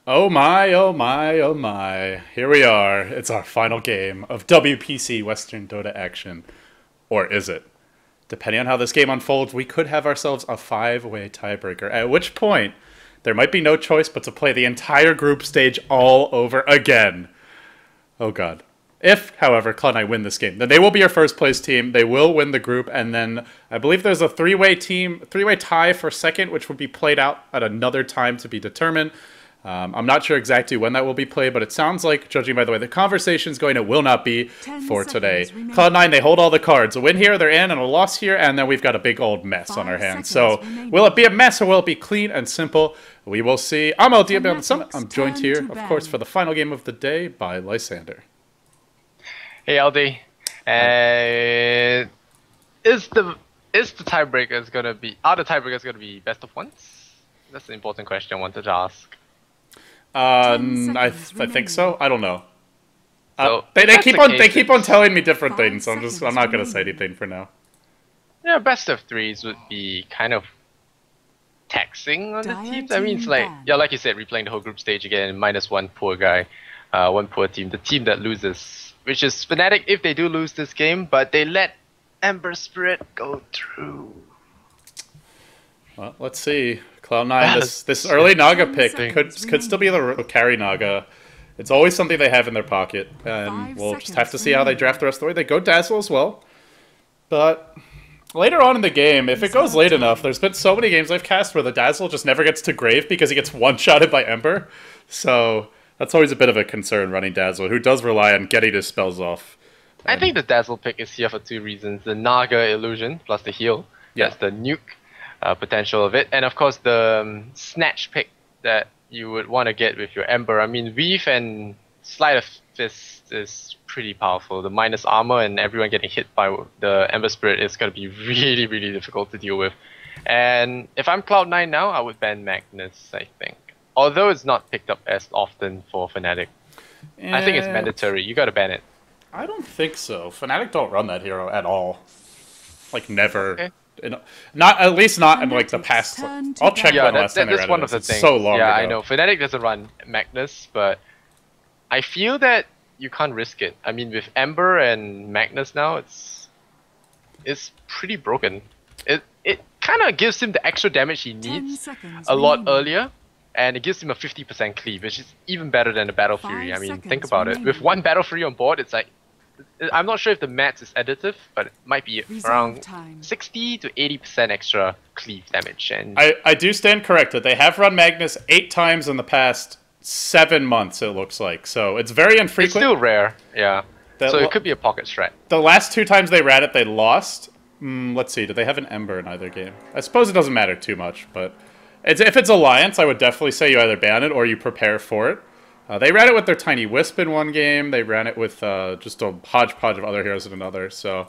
Oh my, oh my, oh my. Here we are. It's our final game of WPC Western Dota action. Or is it? Depending on how this game unfolds, we could have ourselves a 5-way tiebreaker, at which point there might be no choice but to play the entire group stage all over again. Oh god. If, however, Cloud9 win this game, then they will be our first place team. They will win the group, and then I believe there's a three-way tie for second, which will be played out at another time to be determined. I'm not sure exactly when that will be played, but it sounds like, judging by the way the conversation's going, it will not be for today. Cloud9, they hold all the cards. A win here, they're in, and a loss here, and then we've got a big old mess on our hands. So, will it be a mess, or will it be clean and simple? We will see. I'm LDB on the Summit. I'm joined here, of course, for the final game of the day by Lysander. Hey LD, is the tiebreakers gonna be? Are the tiebreakers gonna be best of ones? That's an important question I wanted to ask. I think so. I don't know. So they keep on telling me different things, so I'm not gonna say anything for now. Yeah, best of threes would be kind of taxing on the teams. I mean, it's like like you said, replaying the whole group stage again, minus one poor guy, one poor team. The team that loses, which is Fnatic, if they do lose this game, but they let Ember Spirit go through. Well, let's see. Cloud9, this early Naga pick could still be the carry Naga. It's always something they have in their pocket, and we'll just have to see how they draft the rest of the way. They go Dazzle as well, but later on in the game, if it goes late enough, there's been so many games I've cast where the Dazzle just never gets to Grave because he gets one-shotted by Ember. So that's always a bit of a concern running Dazzle, who does rely on getting his spells off. I think the Dazzle pick is here for two reasons. The Naga illusion plus the heal. Yeah. That's the nuke potential of it. And of course the Snatch pick that you would want to get with your Ember. I mean, Weave and Sleight of Fist is pretty powerful. The minus armor and everyone getting hit by the Ember Spirit is going to be really, really difficult to deal with. And if I'm Cloud9 now, I would ban Magnus, I think. Although it's not picked up as often for Fnatic. I think it's mandatory. You gotta ban it. I don't think so. Fnatic don't run that hero at all. Like, never. Okay. Not at least not in like the past. I'll check when last time they ran one it. Of the it's things. So long yeah, ago. I know. Fnatic doesn't run Magnus, but I feel that you can't risk it. I mean, with Ember and Magnus now, it's pretty broken. It kind of gives him the extra damage he needs a lot earlier, and it gives him a 50% cleave, which is even better than the Battle Fury. I mean, think about it. With one Battle Fury on board, it's like, I'm not sure if the mats is additive, but it might be around 60 to 80% extra cleave damage. And I do stand corrected. They have run Magnus 8 times in the past 7 months, it looks like. So it's very infrequent. It's still rare, yeah. So it could be a pocket strat. The last 2 times they ran it, they lost. Let's see, do they have an Ember in either game? I suppose it doesn't matter too much, but if it's Alliance, I would definitely say you either ban it or you prepare for it. They ran it with their Tiny Wisp in one game. They ran it with just a hodgepodge of other heroes in another. So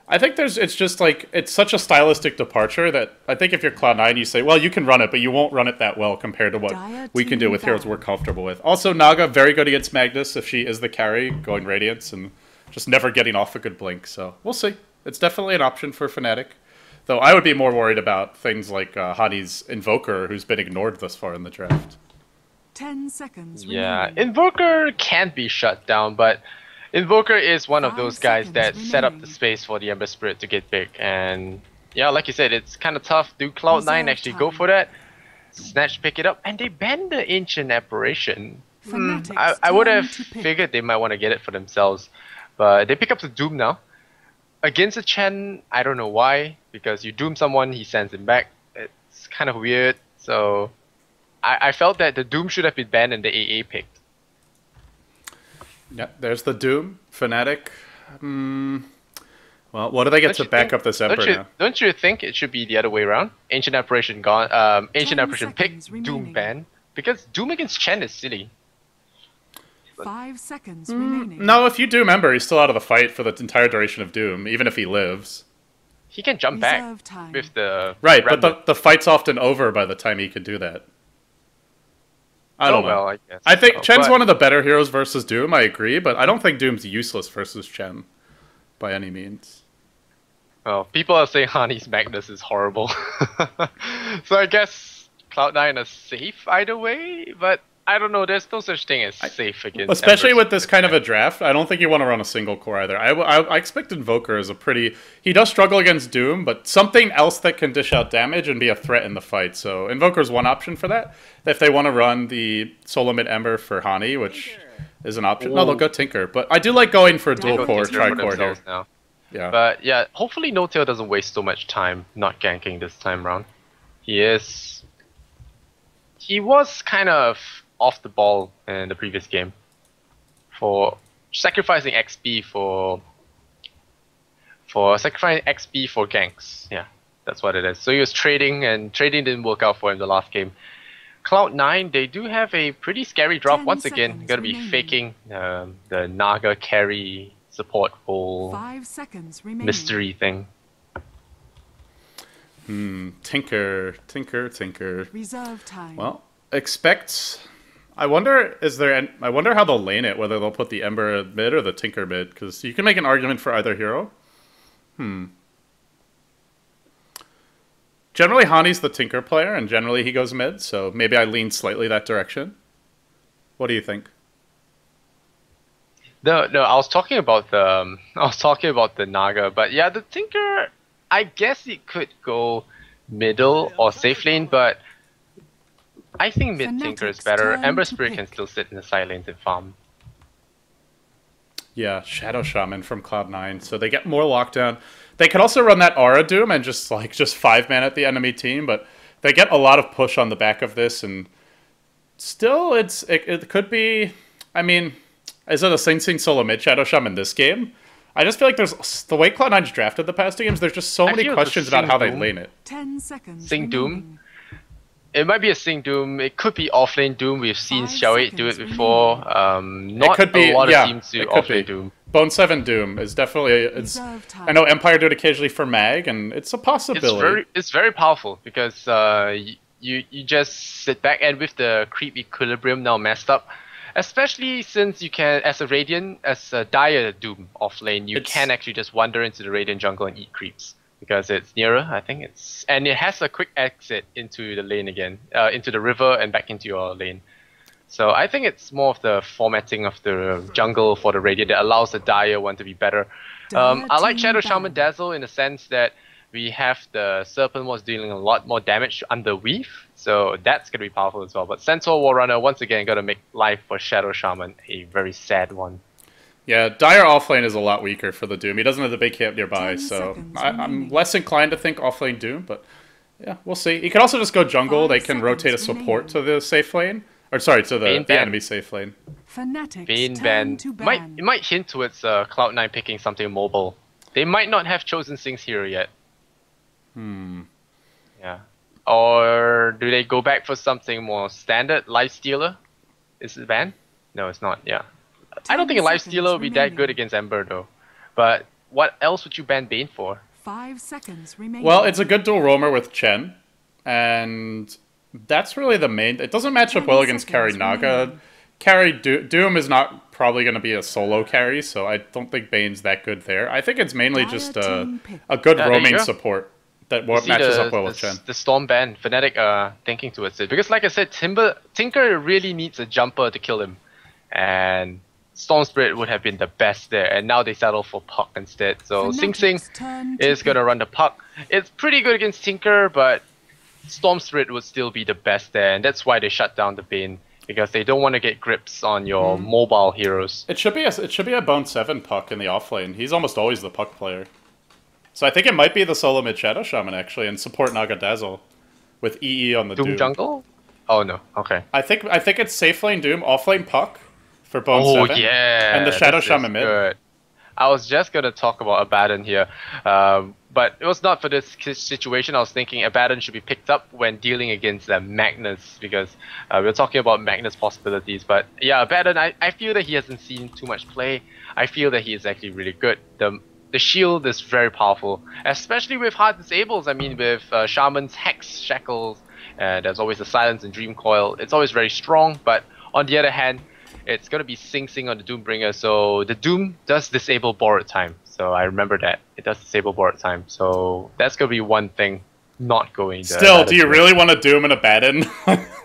I think it's just like, it's such a stylistic departure that I think if you're Cloud9, you say, well, you can run it, but you won't run it that well compared to what we can do with heroes we're comfortable with. Also, Naga, very good against Magnus if she is the carry, going Radiance and just never getting off a good blink. So we'll see. It's definitely an option for Fnatic. Though I would be more worried about things like Hani's Invoker, who's been ignored thus far in the draft. 10 seconds. Yeah, Invoker can't be shut down, but Invoker is one of those guys that set up the space for the Ember Spirit to get big. And yeah, like you said, it's kind of tough. Do Cloud9 actually go for that? Snatch pick it up, and they ban the Ancient Apparition. I would have figured they might want to get it for themselves, but they pick up the Doom now. Against a Chen, I don't know why, because you Doom someone, he sends him back. It's kind of weird, so I felt that the Doom should have been banned and the AA picked. Yeah, there's the Doom. Fnatic. Well, what do they get to back up this Ember now? Don't you think it should be the other way around? Ancient Apparition gone. Ancient Apparition picked, Doom banned. Because Doom against Chen is silly. 5 seconds remaining. No, if you Doom Ember, he's still out of the fight for the entire duration of Doom, even if he lives. He can jump back with the... Right, but the fight's often over by the time he can do that. I don't know. Well, I guess I think Chen's one of the better heroes versus Doom, I agree, but I don't think Doom's useless versus Chen by any means. Well, people are saying Hani's Magnus is horrible. So I guess Cloud9 is safe either way, but I don't know. There's no such thing as safe against. Especially Ember with this kind of a draft, I don't think you want to run a single core either. I expect Invoker is a pretty... He does struggle against Doom, but something else that can dish out damage and be a threat in the fight. So Invoker is one option for that. If they want to run the solo mid Ember for Hani, which is an option. No, they'll go Tinker. But I do like going for a dual core, tri-core here. Now. Yeah. But yeah, hopefully No Tail doesn't waste so much time not ganking this time around. He was kind of off the ball in the previous game for sacrificing XP for sacrificing XP for ganks. Yeah, that's what it is. So he was trading, and trading didn't work out for him the last game. Cloud9, they do have a pretty scary drop once again. Gonna be faking the Naga carry support whole 5 seconds remaining. mystery thing. Tinker. Reserve time. Well, expect... I wonder how they'll lane it, whether they'll put the Ember mid or the Tinker mid, because you can make an argument for either hero. Generally, Hani's the Tinker player, and generally he goes mid, so maybe I lean slightly that direction. What do you think? No, I was talking about the Naga, but yeah, the Tinker, I guess it could go middle or safe lane, but I think mid Tinker is better. Ember Spirit can still sit in the side lanes and farm. Yeah, Shadow Shaman from Cloud9, so they get more lockdown. They could also run that Aura Doom and just 5-man at the enemy team, but they get a lot of push on the back of this, and still it could be... I mean, is it a Sing Sing solo mid Shadow Shaman this game? I just feel like there's... The way Cloud9's drafted the past two games, there's just so many questions about how they lane it. 10 seconds Sing Doom? remaining. It might be a Sing Doom, it could be offlane Doom, we've seen 5 Xiao8 do it seconds before. Not it could be, a lot yeah, of teams do it could be. offlane Doom. Bone 7 Doom is definitely... Reserve time. I know Empire do it occasionally for Mag, and it's a possibility. It's very powerful because you just sit back, and with the creep equilibrium now messed up, especially since you can, as a Dire Doom offlane, you can actually just wander into the Radiant jungle and eat creeps because it's nearer. I think and it has a quick exit into the lane again, into the river and back into your lane. So I think it's more of the formatting of the jungle for the Radiant that allows the Dire one to be better. I like Shadow Shaman Dazzle in the sense that we have the Serpent was dealing a lot more damage under Weave, so that's going to be powerful as well. But Centaur Warrunner, once again, going to make life for Shadow Shaman a very sad one. Yeah, Dire offlane is a lot weaker for the Doom. He doesn't have the big camp nearby, 10 so seconds I'm remaining. less inclined to think offlane Doom, but yeah, we'll see. He could also just go jungle. 5 They can rotate a seconds support to the safe lane. Or sorry, to the Bane ban. enemy safe lane. Fnatic's Bane turn ban. to ban. It might hint towards Cloud9 picking something mobile. They might not have chosen Sing's hero yet. Yeah. Or do they go back for something more standard? Lifestealer? Is it banned? No, it's not. Yeah. I don't think a 10 Lifestealer would be that remaining. good against Ember though. But what else would you ban Bane for? 5 seconds remaining. Well, it's a good dual roamer with Chen, and that's really the main... It doesn't match up 10 well against carry seconds Naga. remaining. Carry Doom is not probably going to be a solo carry, so I don't think Bane's that good there. I think it's mainly Dire just team pick. a good there you roaming go. support that You see matches up well with Chen. the Storm ban, Fnatic thinking towards it. Because like I said, Tinker really needs a jumper to kill him. And Storm Spirit would have been the best there. And now they settle for Puck instead. So Sing Sing Fnatic's turn to is going to pick. run the Puck. It's pretty good against Tinker, but Storm Spirit would still be the best there. And that's why they shut down the Bane. Because they don't want to get grips on your mobile heroes. It should be a Bone 7 Puck in the offlane. He's almost always the Puck player. So I think it might be the solo mid Shadow Shaman actually, and support Naga Dazzle with EE on the Doom. Doom jungle? Oh no, okay. I think it's safe lane Doom, offlane Puck for Bone 7. Yeah, and the Shadow this is Shaman mid. good. I was just gonna talk about Abaddon here, but it was not for this situation. I was thinking Abaddon should be picked up when dealing against Magnus, because we were talking about Magnus possibilities. But yeah, Abaddon, I feel that he hasn't seen too much play. I feel that he is actually really good. The shield is very powerful, especially with hard disables. I mean, with Shaman's Hex, Shackles, there's always the Silence and Dream Coil. It's always very strong, but on the other hand, it's going to be Sing Sing on the Doombringer, so the Doom does disable Borrowed Time. So I remember that. It does disable Borrowed Time, so that's going to be one thing not going there. Still, do you really want to Doom in a Baden?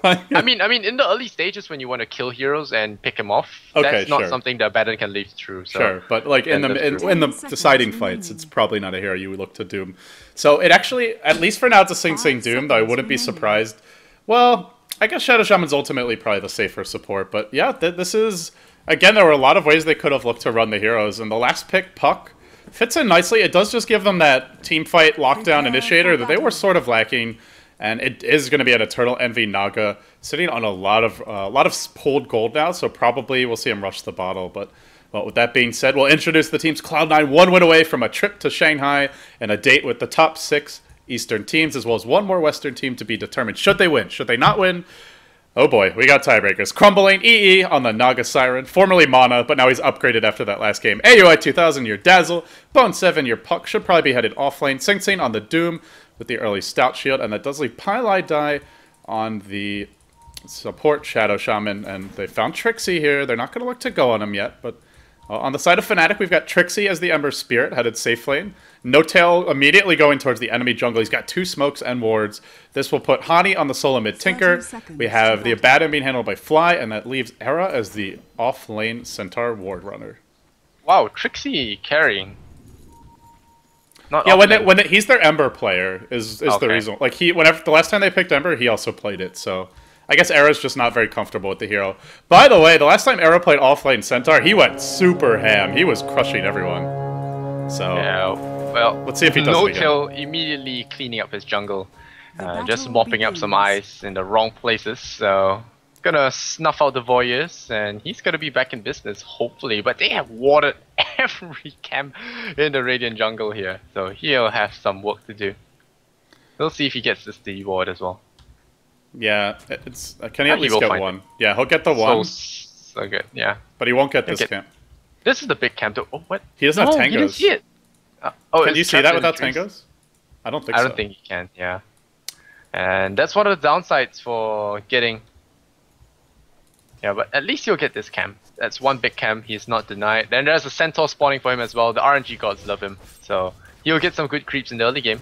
I mean, in the early stages when you want to kill heroes and pick them off, Okay, that's not sure. something that Baden can leave through. So. Sure, but like in the deciding fights, it's probably not a hero you would look to Doom. So it actually, at least for now, it's a Sing Sing Doom, though I wouldn't be surprised. Well, I guess Shadow Shaman's ultimately probably the safer support, but yeah, this is... Again, there were a lot of ways they could have looked to run the heroes, and the last pick, Puck, fits in nicely. It does just give them that team fight lockdown initiator that they were sort of lacking, and it is going to be an Eternal Envy Naga sitting on a lot of pulled gold now, so probably we'll see him rush the bottle. But well, with that being said, we'll introduce the teams. Cloud9 one win away from a trip to Shanghai and a date with the top 6 Eastern teams, as well as one more Western team to be determined. Should they win? Should they not win? Oh boy, we got tiebreakers. Crumbling EE on the Naga Siren, formerly Mana, but now he's upgraded after that last game. AUI 2000, your Dazzle. Bone 7, your Puck, should probably be headed offlane. Sing Sing on the Doom with the early Stout Shield, and that does leave Pylai Die on the support Shadow Shaman, and they found Trixie here. They're not going to look to go on him yet, but on the side of Fnatic, we've got Trixie as the Ember Spirit, headed safe lane. No Tail immediately going towards the enemy jungle. He's got 2 smokes and wards. This will put Hani on the solo mid Tinker. We have the Abaddon being handled by Fly, and that leaves Era as the off-lane Centaur ward runner. Wow, Trixie carrying. Not yeah, he's their Ember player is the reason. Like whenever the last time they picked Ember, he also played it. So I guess Era's just not very comfortable with the hero. By the way, the last time Era played off-lane Centaur, he went super ham. He was crushing everyone. So yeah, well, let's see if he does it again. No-Tail immediately cleaning up his jungle, just mopping up some ice in the wrong places. So gonna snuff out the Voyeurs, and he's gonna be back in business hopefully. But they have watered every camp in the Radiant jungle here, so he'll have some work to do. We'll see if he gets this D ward as well. Yeah, it's can he at least get one? Yeah, he'll get the one. So good, yeah. But he won't get this camp. This is the big camp though. Oh, what? He doesn't have tangos. He didn't see it. Can you see that without tangos? I don't think so. I don't think you can, yeah. And that's one of the downsides for getting... Yeah, but at least he'll get this camp. That's one big camp, he's not denied. Then there's a Centaur spawning for him as well. The RNG gods love him. So he'll get some good creeps in the early game.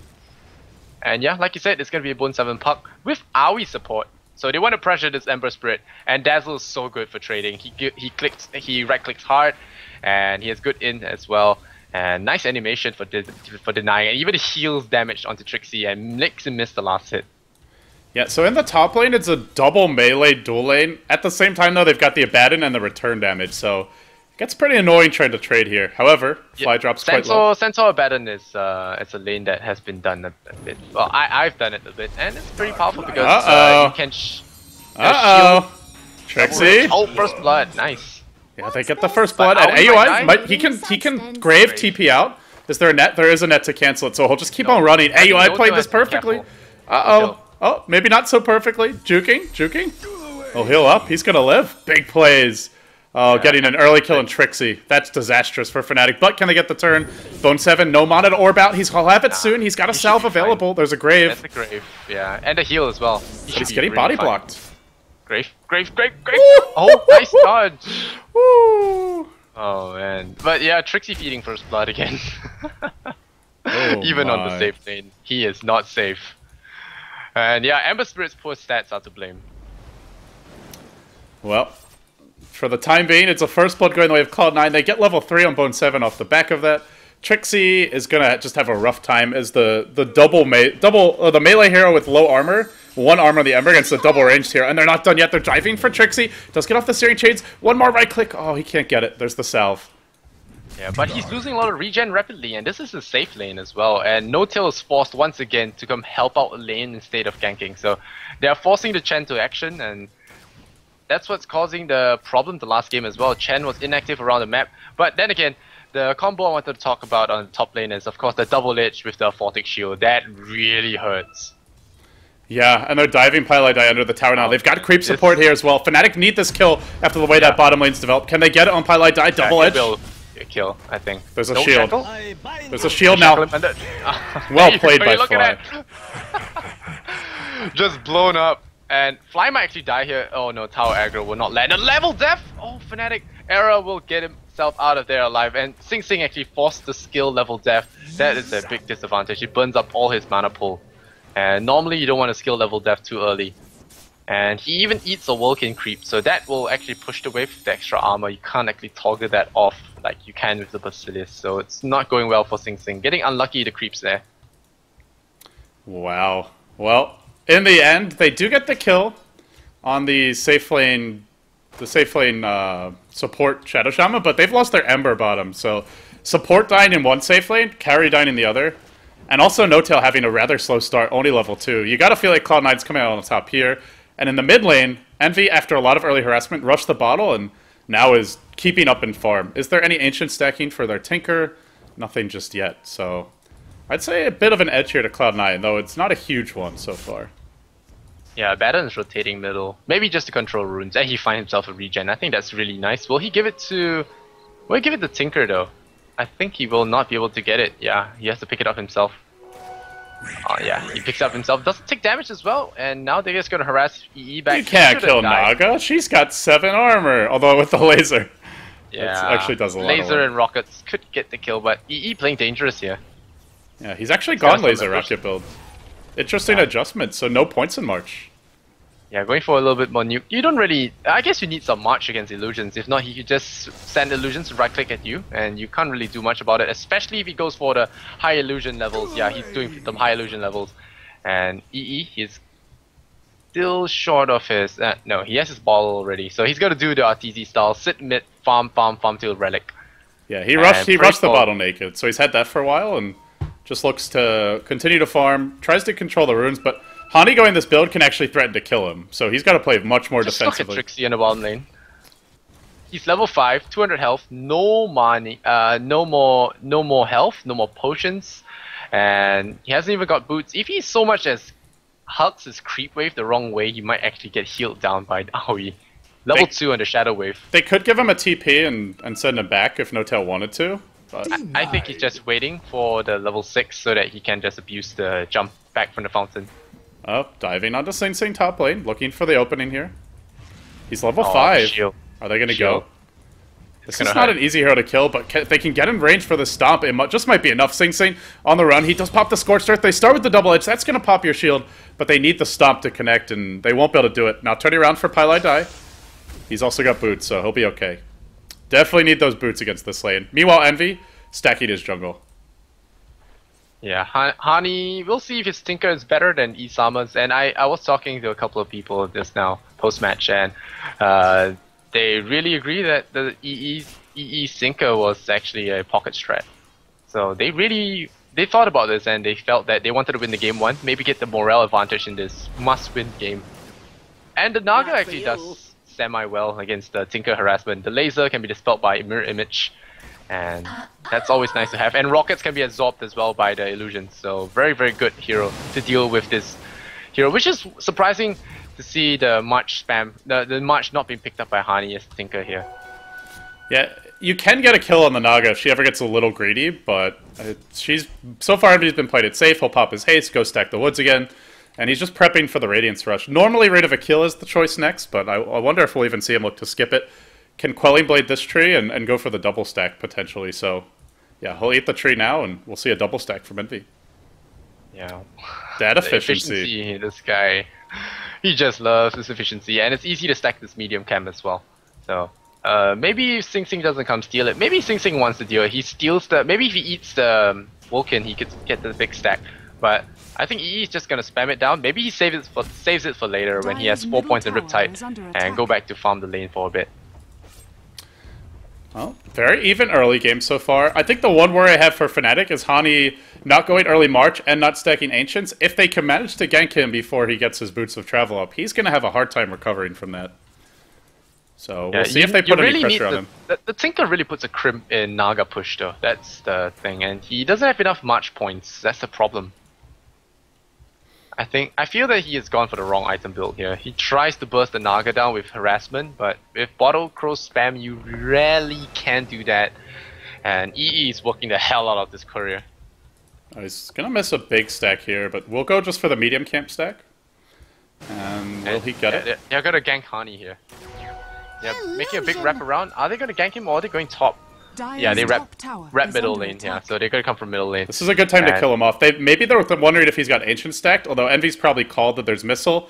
And yeah, like you said, it's going to be a Bone 7 Puck with AoE support. So they want to pressure this Ember Spirit. And Dazzle is so good for trading. He right clicks hard, and he has good in as well. And nice animation for denying, and even heals damage onto Trixie and makes him miss the last hit. Yeah, so in the top lane, it's a double melee dual lane. At the same time, though, they've got the Abaddon and the return damage, so it gets pretty annoying trying to trade here. However, Fly drops quite low. Centaur Abaddon is it's a lane that has been done a bit. Well, I've done it a bit, and it's pretty powerful because you can shield. Trixie. Oh, first blood, nice. Yeah, they get the first blood, and AUI, he can grave TP out. Is there a net? There is a net to cancel it, so he'll just keep on running. AUI played this perfectly. Uh-oh. Oh, maybe not so perfectly. Juking. Oh, heal up. He's gonna live. Big plays. Oh, getting an early kill on Trixie. That's disastrous for Fnatic, but can they get the turn? Bone 7, no mana to orb out. He'll have it soon. He's got a salve available. There's a grave. That's a grave, yeah. And a heal as well. He's getting body blocked. Grave. Oh, nice dodge. Woo. Oh, man. But yeah, Trixie feeding first blood again. Even on the safe lane. He is not safe. And yeah, Ember Spirit's poor stats are to blame. Well, for the time being, it's a first blood going the way of Cloud9. They get level 3 on Bone 7 off the back of that. Trixie is going to just have a rough time as the the melee hero with low armor. 1 armor on the Ember against the double ranged hero, and they're not done yet. They're diving for Trixie. Does get off the Searing Chains. One more right click. Oh, he can't get it. There's the salve. Yeah, but he's losing a lot of regen rapidly, and this is a safe lane as well. And No-Tail is forced once again to come help out a lane instead of ganking. So they are forcing the Chen to action, and that's what's causing the problem the last game as well. Chen was inactive around the map, but then again, the combo I wanted to talk about on the top lane is, of course, the double edge with the Fortic Shield. That really hurts. Yeah, and they're diving Pylai Die under the tower now. They've got creep support here as well. Fnatic need this kill after the way that bottom lane's developed. Can they get it on Pylai Die? Double edge? Kill, I think. There's a shield. There's a shield now. Well played by Fly. Just blown up. And Fly might actually die here. Oh no, tower aggro will not land. A level death! Oh, Fnatic. Era will get himself out of there alive. And Sing Sing actually forced the skill level death. That is a big disadvantage. He burns up all his mana pool. And normally you don't want to skill level death too early. And he even eats a Vulcan creep, so that will actually push the wave with the extra armor. You can't actually toggle that off like you can with the Basilisk, so it's not going well for Sing Sing. Getting unlucky, the creeps there. Wow. Well, in the end, they do get the kill on the safe lane support Shadow Shaman, but they've lost their Ember bottom, so support dying in one safe lane, carry dying in the other, and also No-Tail having a rather slow start, only level 2. You gotta feel like Cloud9's coming out on the top here. And in the mid lane, Envy, after a lot of early harassment, rushed the bottle and now is keeping up in farm. Is there any Ancient stacking for their Tinker? Nothing just yet, so I'd say a bit of an edge here to Cloud9, though it's not a huge one so far. Yeah, Baton's rotating middle. Maybe just to control runes, and he finds himself a regen. I think that's really nice. Will he give it to... Will he give it to Tinker, though? I think he will not be able to get it. Yeah, he has to pick it up himself. Oh yeah, he picks up himself, doesn't take damage as well, and now they're just gonna harass EE back. You can't kill Naga, she's got 7 armor, although with the laser. Yeah, it actually does a lot of laser work. and rockets could get the kill, but EE playing dangerous here. Yeah, he's actually gone laser rocket build. Interesting adjustment, so no points in March. Yeah, going for a little bit more nuke. You don't really... I guess you need some March against illusions. If not, he could just send illusions to right-click at you, and you can't really do much about it, especially if he goes for the high illusion levels. Yeah, he's doing the high illusion levels. And EE, he's still short of his... no, he has his ball already. So he's got to do the RTZ style. Sit mid, farm till relic. Yeah, he rushed the bottle naked, so he's had that for a while, and just looks to continue to farm, tries to control the runes, but Hani going this build can actually threaten to kill him, so he's got to play much more defensively. Look at Trixie in the bottom lane. He's level 5, 200 health, no money, no more health, no more potions, and he hasn't even got boots. If he so much as hugs his creep wave the wrong way, he might actually get healed down by Aoi. Level 2 on the Shadow Wave. They could give him a TP and send him back if No-Tail wanted to. But I think he's just waiting for the level 6 so that he can just abuse the jump back from the fountain. Oh, diving onto Sing Sing top lane, looking for the opening here. He's level 5. Shield. Are they going to go? This is hurt. not an easy hero to kill, but if they can get in range for the stomp, it just might be enough. Sing Sing on the run. He does pop the Scorched Earth. They start with the double edge. That's going to pop your shield, but they need the stomp to connect, and they won't be able to do it. Now turning around for Pylai Dai. He's also got boots, so he'll be okay. Definitely need those boots against this lane. Meanwhile, Envy stacking his jungle. Yeah, Hani, we'll see if his Tinker is better than Isama's, and I was talking to a couple of people just now, post-match, and they really agree that the EE Tinker was actually a pocket strat. So they thought about this, and they felt that they wanted to win the game 1, maybe get the morale advantage in this must-win game. And the Naga actually does semi-well against the Tinker harassment. The laser can be dispelled by mirror image, and that's always nice to have. And rockets can be absorbed as well by the illusions, so very, very good hero to deal with this hero, which is surprising to see the March spam, the March not being picked up by Hani as Tinker here. Yeah, you can get a kill on the Naga if she ever gets a little greedy, but so far he's been played it safe. He'll pop his haste, go stack the woods again, and he's just prepping for the Radiance Rush. Normally Rate of a Kill is the choice next, but I wonder if we'll even see him look to skip it. Can Quelling Blade this tree and go for the double stack potentially, so yeah, he'll eat the tree now and we'll see a double stack from Envy. Yeah. That efficiency. This guy, he just loves his efficiency, and it's easy to stack this medium camp as well. So maybe if Sing Sing doesn't come steal it, maybe Sing Sing wants to deal it. He steals maybe if he eats the Vulcan, he could get the big stack. But I think EE is just gonna spam it down. Maybe he saves it for later when he has 4 points in Riptide and go back to farm the lane for a bit. Well, very even early game so far. I think the one worry I have for Fnatic is Hani not going early March and not stacking Ancients. If they can manage to gank him before he gets his Boots of Travel up, he's going to have a hard time recovering from that. So we'll see if they put any pressure on him. The Tinker really puts a crimp in Naga push though. That's the thing, and he doesn't have enough March points. That's the problem. I feel that he has gone for the wrong item build here. He tries to burst the Naga down with harassment, but with Bottle Crow spam, you rarely can do that. And EE is working the hell out of this courier. Oh, he's gonna miss a big stack here, but we'll go just for the medium camp stack. And will he get it? They're gonna gank Hani here. Yeah, making a big wrap around. Are they gonna gank him or are they going top? Yeah, they Dire's rep top tower rep is middle under lane. Yeah, attack. so they're gonna come from middle lane. This is a good time to And- kill him off. Maybe they're wondering if he's got Ancient stacked, although Envy's probably called that there's Missile.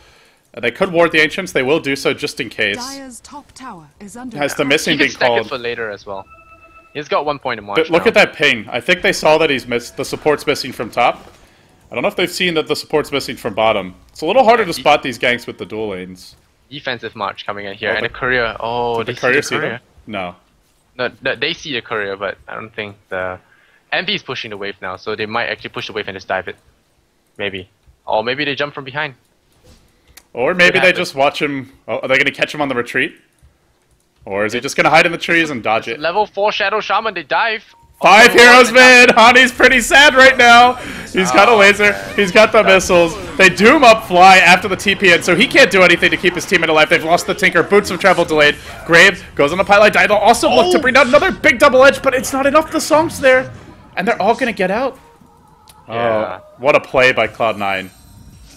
They could ward the Ancients. They will do so just in case. Dire's top tower is under Has the attack. missing He being can stack it called? for later as well. He's got 1 point in March. But look now. at that ping. I think they saw that he's missed. The support's missing from top. I don't know if they've seen that the support's missing from bottom. It's a little harder to spot these ganks with the dual lanes. Defensive March coming in here, Oh, and the- the courier. Oh, Did they the courier see see the them? courier. No. No, they see the courier, but I don't think the Envy is pushing the wave now, so they might actually push the wave and just dive it. Maybe, or maybe they jump from behind. Or maybe Could they happen. just watch him. Oh, are they going to catch him on the retreat? Or is he just going to hide in the trees and dodge it? Level 4 Shadow Shaman, they dive. 5 Oh, heroes and now- mid! Hani's pretty sad right now! He's got a Oh, laser, man. he's got the missiles. They doom up Fly after the TP in, so he can't do anything to keep his teammate alive. They've lost the Tinker, Boots of Travel delayed. Grave goes on the Pylite Die. They'll also look to bring down another big double edge, but it's not enough. The song's there, and they're all gonna get out. Yeah. Oh, what a play by Cloud9.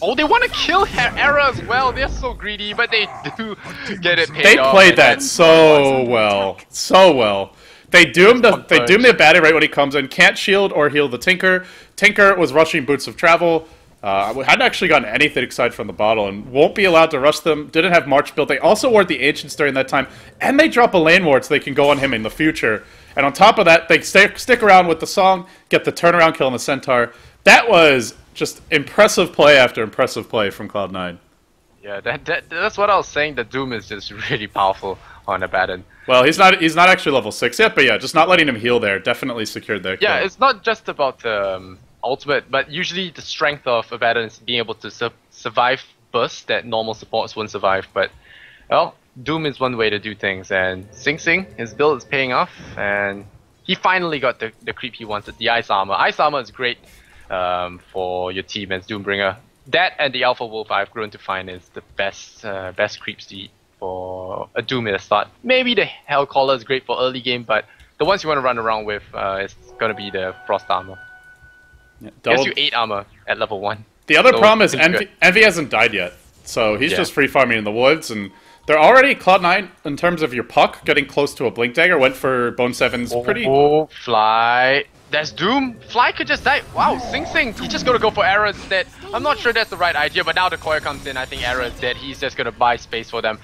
Oh, they want to kill Era as well. They're so greedy, but they do get it paid They off. played and that so well. So well. They doomed the baddie right when he comes in. Can't shield or heal the Tinker. Tinker was rushing Boots of Travel. Hadn't actually gotten anything aside from the bottle and won't be allowed to rush them. Didn't have March built. They also ward the Ancients during that time. And they drop a lane ward so they can go on him in the future. And on top of that, they stick around with the song, get the turnaround kill on the Centaur. That was just impressive play after impressive play from Cloud9. Yeah, that's what I was saying. The Doom is just really powerful on Abaddon. Well, he's not actually level 6 yet, but yeah, just not letting him heal there definitely secured their kill. Yeah, it's not just about the ultimate, but usually the strength of Abaddon is being able to survive bursts that normal supports won't survive. But, well, Doom is one way to do things, and Sing Sing, his build is paying off, and he finally got the creep he wanted, the Ice Armor. Ice Armor is great for your team as Doombringer. That and the Alpha Wolf I've grown to find is the best creeps to eat for a Doom at the start. Maybe the Hellcaller is great for early game, but the ones you want to run around with is going to be the Frost Armor. Yeah, Gets you 8 armor at level 1. The other So, problem is pretty good. Envy hasn't died yet, so he's Yeah. just free farming in the woods, and they're already Cloud9 in terms of your puck getting close to a Blink Dagger. Went for Bone Seven's pretty. Oh, Fly. That's Doom. Fly could just die. Wow, Sing Sing. He's just gonna go for Era instead. I'm not sure that's the right idea, but now the Coil comes in. I think Era is dead. He's just gonna buy space for them.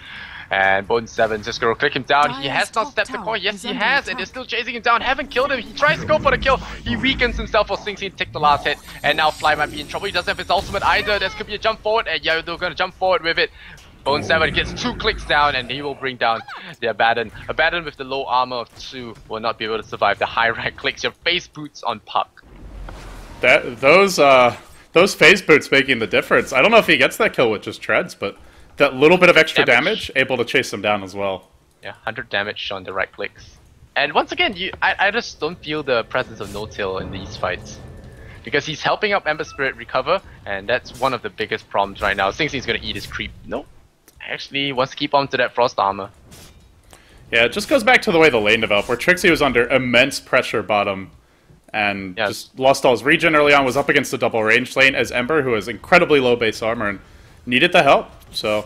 And Bone 7's just gonna click him down. He has not stepped the coin. Yes, he has, and they're still chasing him down. Haven't killed him. He tries to go for the kill. He weakens himself for Sing Sing to take the last hit. And now Fly might be in trouble. He doesn't have his ultimate either. This could be a jump forward, and yeah, they're gonna jump forward with it. Bone 7 gets 2 clicks down, and he will bring down the Abaddon. Abaddon with the low armor of 2 will not be able to survive the high rank clicks. Your face boots on puck. Those phase boots making the difference. I don't know if he gets that kill with just treads, but that little bit of extra damage able to chase them down as well. Yeah, 100 damage on the right clicks. And once again, I just don't feel the presence of No-Tail in these fights. Because he's helping up Ember Spirit recover, and that's one of the biggest problems right now. Sing Sing's gonna eat his creep. Nope. Actually wants to keep on to that Frost Armor. Yeah, it just goes back to the way the lane developed, where Trixie was under immense pressure bottom, and Yes. just lost all his regen early on, was up against the double range lane as Ember, who has incredibly low base armor, and needed the help. So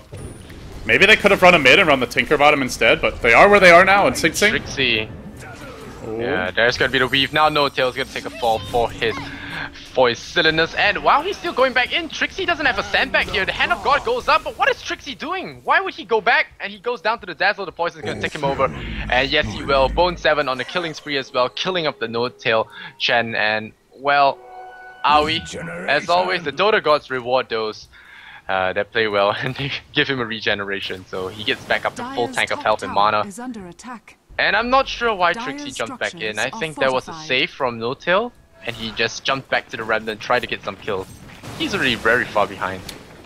maybe they could have run a mid and run the Tinker bottom instead, but they are where they are now, and Sing Sing. Trixie. Ooh. Yeah, there's gonna be the weave. Now No-Tail's gonna take a fall for his cylinders. And wow, he's still going back in. Trixie doesn't have a sandbag here. The Hand of God goes up, but what is Trixie doing? Why would he go back? And he goes down to the Dazzle. The poison's gonna take him over. And yes, he will. Bone 7 on the killing spree as well, killing up the No-Tail Chen. And well, Aoi, as always, the Dota gods reward those that play well, and they give him a regeneration, so he gets back up to full Dire's tank of top health and tower mana. is under attack. And I'm not sure why Dire's Trixie jumped back in. I structures think are there was a fortified. save from No-Tail, and he just jumped back to the Remnant, tried to get some kills. He's already very far behind.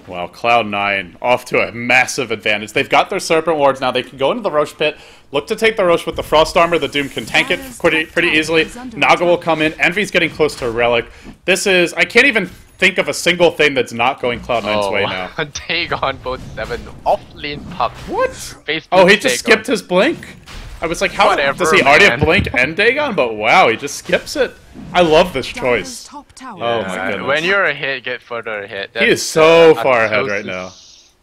Wow, Cloud9 off to a massive advantage. They've got their Serpent Wards now. They can go into the Roche pit, look to take the Roche with the Frost Armor. The Doom can tank it pretty easily. Naga will come in. Envy's getting close to a Relic. This is... I can't even think of a single thing that's not going Cloud9's way now. Dagon, Bone 7, off lane puck. What? Facebook Oh, he just Dagon. skipped his blink. I was like, how Whatever, does he already have man. blink and Dagon? But wow, he just skips it. I love this Dire's choice. top tower Oh is my under goodness. When you're ahead, get further ahead. He is That's so the far ahead right Arthrosis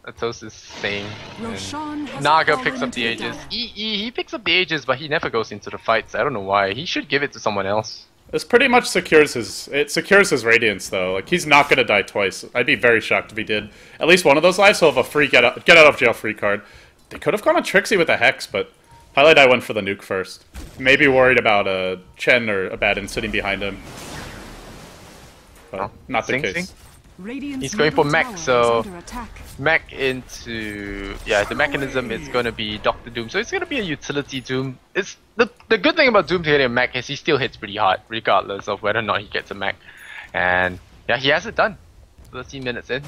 now. Atos is saying. Roshan has Naga fallen picks up the into the ages. dark. He picks up the ages, but he never goes into the fights. I don't know why. He should give it to someone else. This pretty much secures his radiance though. Like he's not gonna die twice. I'd be very shocked if he did. At least one of those lives, he'll have a free get out of jail free card. They could have gone on Trixie with a Hex, but Highlight I went for the nuke first. Maybe worried about a Chen or a Baden sitting behind him. But not the case. Sing. Radiant's He's going for middle mech, tower is so under attack. mech into the mechanism is gonna be Doctor Doom, so it's gonna be a utility Doom. It's the good thing about Doom hitting a mech is he still hits pretty hard, regardless of whether or not he gets a mech. And yeah, he has it done. 13 minutes in.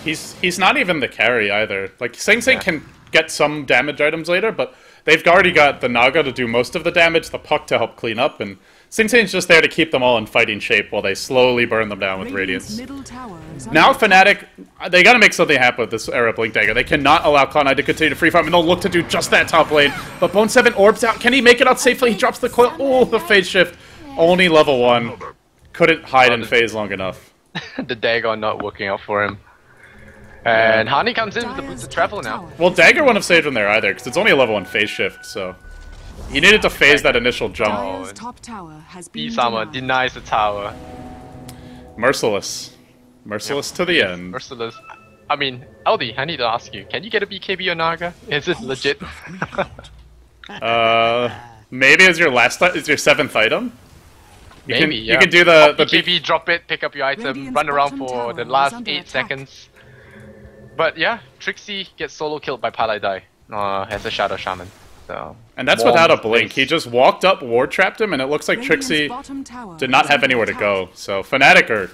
He's not even the carry either. Like Sing can get some damage items later, but they've already got the Naga to do most of the damage, the Puck to help clean up, and Sing Sing's just there to keep them all in fighting shape while they slowly burn them down with Radiance. Middle tower is Now under Fnatic, they gotta make something happen with this era of Blink Dagger. They cannot allow Cloud9 to continue to free farm, and they'll look to do just that top lane. But Bone 7 orbs out. Can he make it out safely? He drops the coil. Oh, the phase shift. Only level 1. Couldn't hide in phase long enough. The dagger not working out for him. And Hani comes in with the boots of travel now. Well, Dagger wouldn't have saved him there either, because it's only a level 1 phase shift, so... He needed to phase that initial jump. Dire's top tower has been Beast Armor denied. denies the tower. Merciless. Merciless to the end. Merciless. I mean, Aldi, I need to ask you, can you get a BKB on Naga? Is it legit? Maybe as your last, is your 7th item? Maybe, You can do the BKB, drop it, pick up your item, Radiant's run around bottom for the tower last is under 8 attack. seconds. But yeah, Trixie gets solo killed by Paladai as a Shadow Shaman. So, And that's warm without a space. blink. He just walked up, ward trapped him, and it looks like Radiant's Trixie bottom tower did not is have under anywhere to attack. go. So Fnatic are,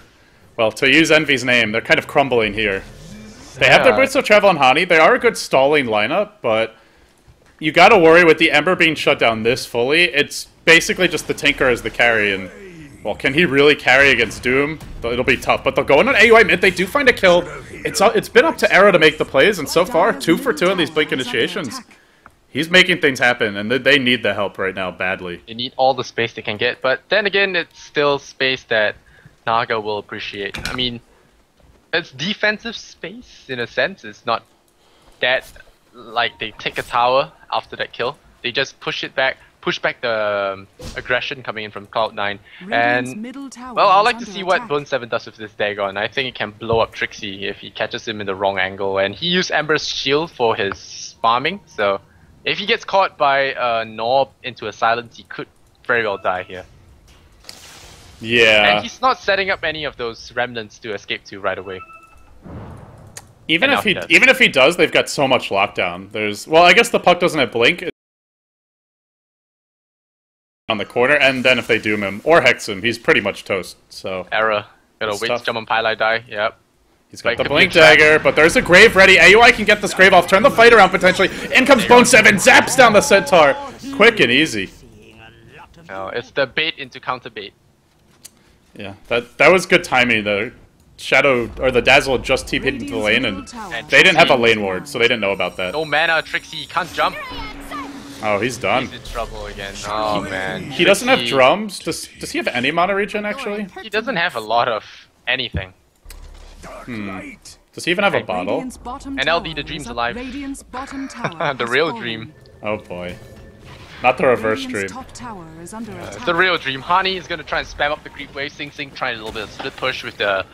well, to use Envy's name, they're kind of crumbling here. They have their Yeah. boots of travel on Hani. They are a good stalling lineup, but you gotta worry with the Ember being shut down this fully. It's basically just the Tinker as the carry, and well, can he really carry against Doom? It'll be tough, but they'll go in on AUI mid. They do find a kill. It's been up to Arrow to make the plays, and so far, 2 for 2 in these blink initiations. He's making things happen, and they need the help right now badly. They need all the space they can get, but then again, it's still space that Naga will appreciate. I mean, it's defensive space in a sense. It's not that like they take a tower after that kill. They just push back the aggression coming in from Cloud9. Radiant's And middle tower well, I'd is like to under see what attack. Bone 7 does with this dagger, and I think it can blow up Trixie if he catches him in the wrong angle. And he used Ember's shield for his farming, so if he gets caught by a Norb into a silence, he could very well die here. Yeah. And he's not setting up any of those remnants to escape to right away. Even And if now he he does. even if he does, they've got so much lockdown. There's I guess the Puck doesn't have blink on the corner, and then if they doom him or hex him, he's pretty much toast. So Error. Gotta It's wait tough. to jump on Pylai die. Yep. he's got Like, the could be blink a trap. dagger, but there's a grave ready. AUI can get this grave off, turn the fight around potentially. In comes Bone 7, zaps down the centaur, quick and easy. No, it's the bait into counter bait. Yeah, that was good timing. The Shadow or the Dazzle just TP'd into the lane, and they didn't have a lane ward, so they didn't know about that. No mana, Trixie, he can't jump. Oh, he's done. He's in trouble again. Oh man. He doesn't have Trixie- drums. Does he have any mana regen actually? He doesn't have a lot of anything. Does he even have a bottle? Radiant's bottom And LD, tower the dream's is up. alive. Radiant's bottom tower The has real fallen. dream. Oh boy. Not the reverse Radiant's dream. top tower is under attack. It's the real dream. Hani is gonna try and spam up the creep wave. Sing Sing trying a little bit of split push with the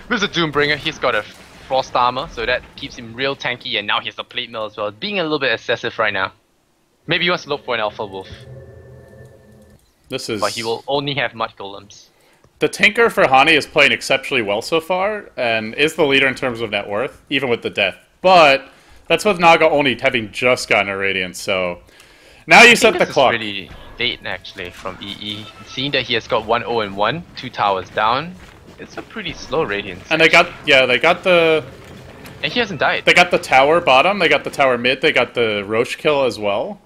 Doombringer. He's got a frost armor, so that keeps him real tanky, and now he has a plate mill as well. Being a little bit excessive right now. Maybe he wants to look for an alpha wolf, This is but he will only have mud golems. the Tinker for Hani is playing exceptionally well so far, and is the leader in terms of net worth, even with the death. But that's with Naga only having just gotten a Radiance, so now you set the This is clock. pretty late actually from EE. Seeing that he has got 1-0 and 1, 2 towers down, it's a pretty slow Radiance. And they got the And he hasn't died. tower bottom, they got the tower mid, they got the Roche kill as well.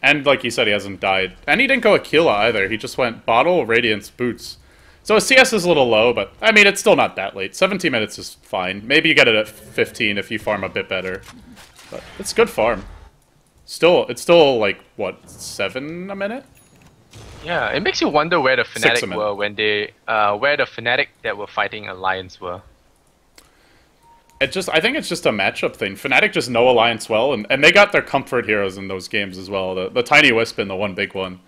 And like you said, he hasn't died. And he didn't go Aquila either. He just went bottle, Radiance, boots. So his CS is a little low, but I mean, it's still not that late. 17 minutes is fine. Maybe you get it at 15 if you farm a bit better. But it's good farm. It's still like, what, 7 a minute? Yeah, it makes you wonder where the 6 a Fnatic minute. were when where the Fnatic that were fighting Alliance were. I think it's just a matchup thing. Fnatic just know Alliance well, and they got their comfort heroes in those games as well. The Tiny Wisp and the one big one.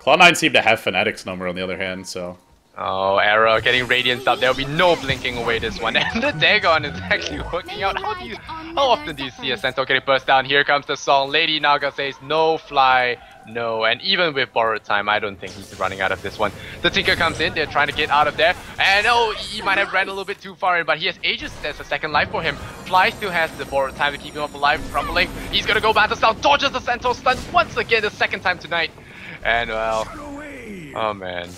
Cloud9 seem to have Fnatic's number on the other hand, so... Oh, Arrow getting Radiance up. There'll be no blinking away this one. And the Dagon is actually working out. How often do you see a Sentinel getting burst down? Here comes the song. Lady Naga says no fly, no. And even with borrowed time, I don't think he's running out of this one. The Tinker comes in. They're trying to get out of there. And oh, he might have ran a little bit too far in, but he has Aegis. There's a second life for him. Fly still has the borrowed time to keep him up alive. Crumbling. He's gonna go back to south. Dodges the Sentinel stun once again, the second time tonight. And well, oh man.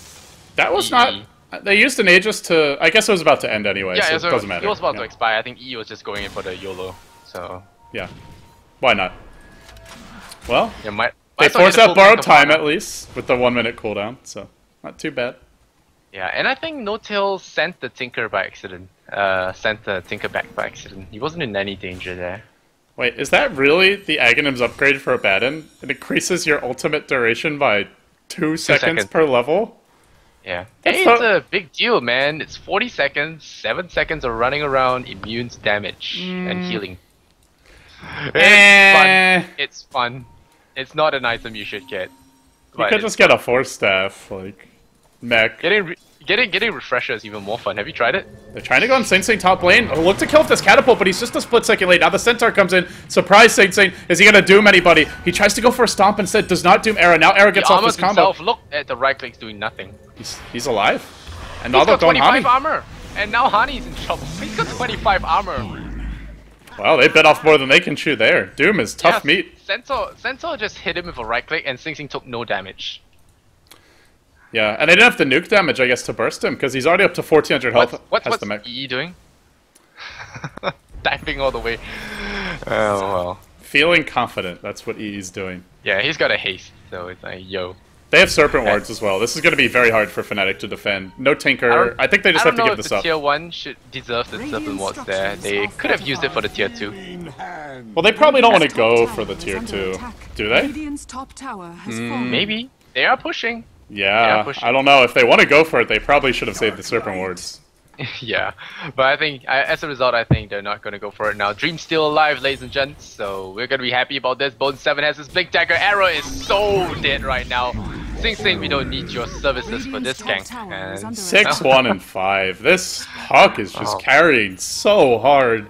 That was not... They used an Aegis to... I guess it was about to end anyway, so it doesn't matter. It was about to expire. I think E was just going in for the YOLO, so... Yeah. Why not? Well, yeah, they forced out borrowed time at least, with the 1 minute cooldown, so not too bad. Yeah, and I think No-Tail sent the Tinker by accident. Sent the Tinker back by accident. He wasn't in any danger there. Wait, is that really the Aghanim's upgrade for Abaddon? It increases your ultimate duration by 2 seconds per level? Yeah. Hey, it's a big deal, man. It's 40 seconds, 7 seconds of running around, immune to damage, and healing. It's fun. It's fun. It's not an item you should get. You could just get a Force Staff, like, mech. Getting refresher is even more fun. Have you tried it? They're trying to go on Sing Sing top lane. Oh, look to kill with this catapult, but he's just a split second late. Now the Centaur comes in. Surprise Sing Sing. Is he gonna doom anybody? He tries to go for a stomp instead. Does not doom Era. Now Era gets off his combo. Look at the right click's doing nothing. He's alive. And he's got 25 armor. And now Hani's in trouble. He's got 25 armor. Wow, they bit off more than they can chew there. Doom is tough meat. Centaur just hit him with a right click and Sing Sing took no damage. Yeah, and they didn't have the nuke damage, I guess, to burst him, because he's already up to 1400 health. What's EE doing? Diving all the way. Oh, well. Feeling confident, that's what EE's doing. Yeah, he's got a haste, so it's like, yo. They have Serpent Wards as well. This is going to be very hard for Fnatic to defend. No Tinker. I think they just have to give this up. Tier 1 should deserve the Serpent Wards there. They could have used it for the Tier 2. Well, they probably don't want to go for the Tier 2. Do they? Maybe. They are pushing. Yeah, I don't know. If they want to go for it, they probably should have saved the Serpent Wards. Yeah, but I think, as a result, I think they're not going to go for it now. Dream's still alive, ladies and gents, so we're going to be happy about this. Bone 7 has his Blink Dagger. Arrow is so dead right now. Sing Sing, we don't need your services for this gank. And 6, 1, and 5. This Puck is just carrying so hard.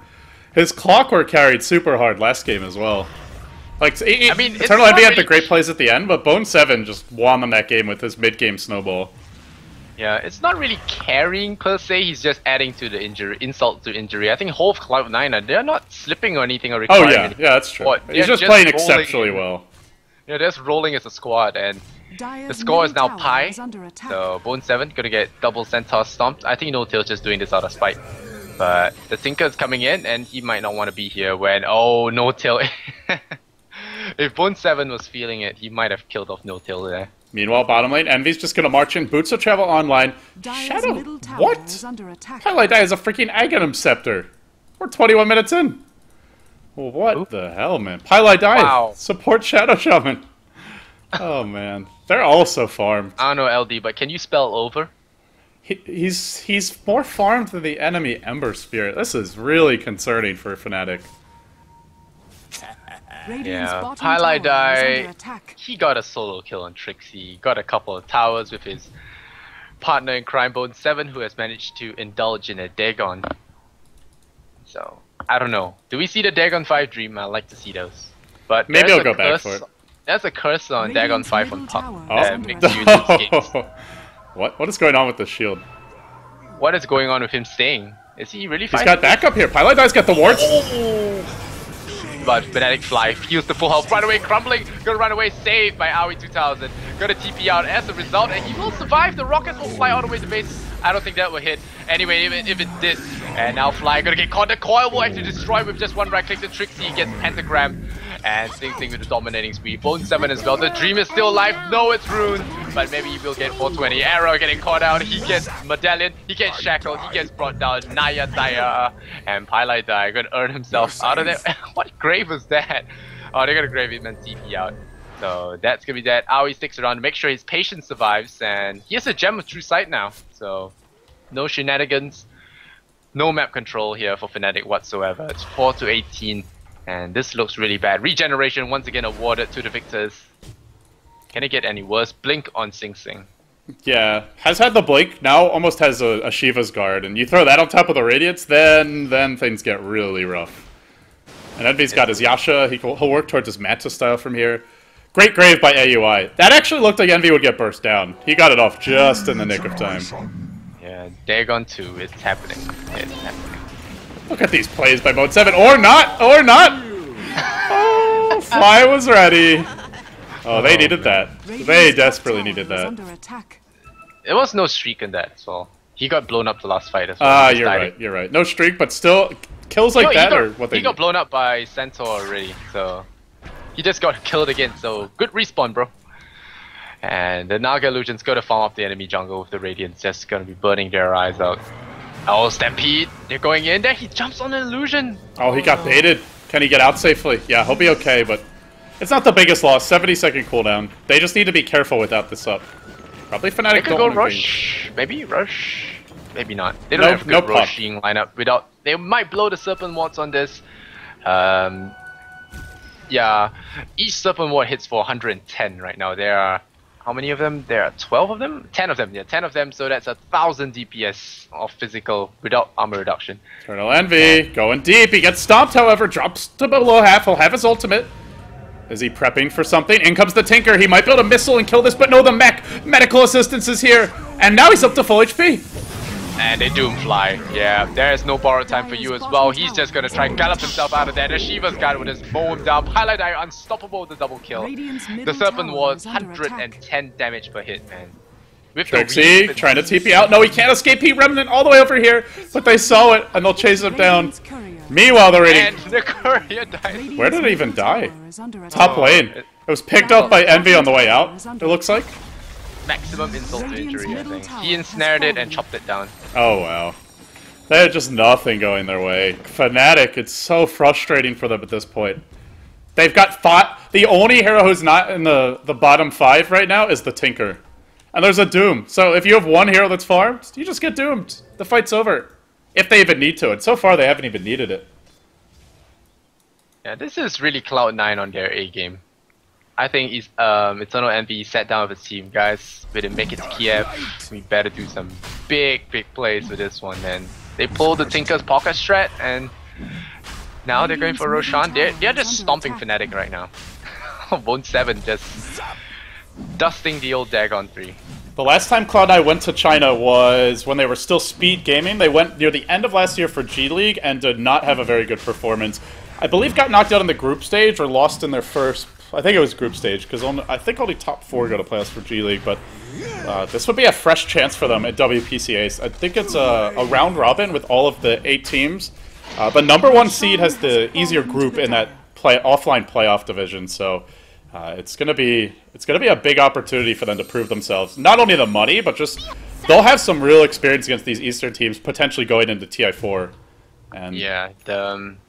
His Clockwork carried super hard last game as well. Like, I mean, Eternal Envy had the great plays at the end, but Bone 7 just won on that game with his mid-game snowball. Yeah, it's not really carrying per se, he's just adding to the injury, insult to injury. I think whole of Cloud9, they're not slipping or anything or requiring that's true. He's just playing exceptionally well. Yeah, they're just rolling as a squad, and the score is now Pi, so Bone 7 gonna get double Centaur stomped. I think No-Tail's just doing this out of spite. But the Tinker's coming in, and he might not want to be here when, oh, No-Tail... If Bone 7 was feeling it, he might have killed off No-Tail there. Meanwhile, bottom lane, Envy's just gonna march in. Boots will travel online. Shadow, what? Highlight Die is a freaking Aghanim Scepter. We're 21 minutes in. Well, what the hell, man? Highlight Die, support Shadow Shaman. Oh, man. They're all so farmed. I don't know, LD, but can you spell over? He's more farmed than the enemy Ember Spirit. This is really concerning for Fnatic. Yeah, Highlight Die, he got a solo kill on Trixie, got a couple of towers with his partner in crime, Bone 7, who has managed to indulge in a Dagon. So, I don't know. Do we see the Dagon 5 Dream? I'd like to see those. But maybe I'll go back for it. There's a curse on Dagon 5 on Puck that makes you lose games. What is going on with the shield? What is going on with him staying? Is he really fighting? He's got backup here. Highlight Die's got the wards. But Fnatic Fly feels the full health right away, crumbling, gonna run away, saved by Aoi 2000. Gonna TP out as a result, and he will survive. The rockets will fly all the way to base. I don't think that will hit. Anyway, even if it did, and now Fly gonna get caught. The coil will actually destroy with just one right click. The Trixie gets pentagram, and Sing Sing with the dominating speed. Bone 7 as well. The Dream is still alive. No, it's ruined, but maybe he will get 420. Arrow getting caught out. He gets medallion. He gets shackled. He gets brought down. Naya Daya and Pilai Dai gonna earn himself out of there. What grave was that? Oh, they're gonna grave him and TP out. So that's gonna be that. Aoi sticks around to make sure his patience survives, and he has a Gem of True Sight now. So no shenanigans. No map control here for Fnatic whatsoever. It's 4 to 18, and this looks really bad. Regeneration once again awarded to the victors. Can it get any worse? Blink on Sing Sing. Yeah, has had the Blink, now almost has a Shiva's Guard, and you throw that on top of the Radiance, then things get really rough. And Envy's got his Yasha, he'll work towards his Manta style from here. Great grave by AUI. That actually looked like Envy would get burst down. He got it off just in the nick of time. Yeah, Dagon 2, it's happening. It's happening. Look at these plays by Mode 7. Or not! Or not! Oh, Fly was ready. Oh, they needed that. They desperately needed that. There was no streak in that, so he got blown up the last fight as well. Ah, you're right, you're right. No streak, but still, kills like that or what they He got blown up by Centaur already, so he just got killed again, so good respawn, bro. And the Naga Illusion's gonna farm up the enemy jungle with the Radiance, just gonna be burning their eyes out. Oh, Stampede! They're going in there, he jumps on an Illusion! Oh, he got baited. Can he get out safely? Yeah, he'll be okay, but it's not the biggest loss. 70-second cooldown. They just need to be careful without this up. Probably Fnatic They could go rush, maybe rush, maybe not. They don't have a good rushing lineup without. They might blow the Serpent Wards on this. Yeah, each Serpent Ward hits for 110 right now. There are how many of them? There are 12 of them, 10 of them. Yeah, 10 of them. So that's 1,000 DPS of physical without armor reduction. Eternal Envy going deep. He gets stomped, however, drops to below half. He'll have his ultimate. Is he prepping for something? In comes the Tinker. He might build a missile and kill this, but no, the mech. Medical assistance is here. And now he's up to full HP. And they Doomfly. Yeah, there is no borrowed time for you as well. He's just gonna try and gallop himself out of there. The Shiva's Guard would just mow him down. Highlight Eye unstoppable with the double kill. The Serpent was 110 damage per hit, man. With Trixie trying to TP out. No, he can't escape. He Remnant all the way over here. But they saw it, and they'll chase him down. Meanwhile, the Radiant... And the courier died. Where did it even die? Top lane. It was picked up by Envy on the way out, it looks like. Maximum insult to injury, I think. He ensnared it and chopped it down. Oh, wow. They had just nothing going their way. Fnatic, it's so frustrating for them at this point. They've got the only hero who's not in the bottom 5 right now is the Tinker. And there's a Doom. So if you have one hero that's farmed, you just get doomed. The fight's over. If they even need to. And so far, they haven't even needed it. Yeah, this is really Cloud9 on their A game. I think Eternal Envy sat down with his team, guys. We didn't make it to Kiev. We better do some big plays with this one. And they pulled the Tinker's pocket strat, and now they're going for Roshan. They're just stomping Fnatic right now. Bone 7 just dusting the old Dagon 3. The last time Cloud9 went to China was when they were still speed gaming. They went near the end of last year for G League and did not have a very good performance. I believe got knocked out in the group stage or lost in their first... I think it was group stage, because I think only top 4 go to playoffs for G League, but this would be a fresh chance for them at WPC Ace. I think it's a round robin with all of the 8 teams. The number 1 seed has the easier group in that offline playoff division, so it's gonna be a big opportunity for them to prove themselves. Not only the money, but just they'll have some real experience against these Eastern teams, potentially going into TI4. And yeah,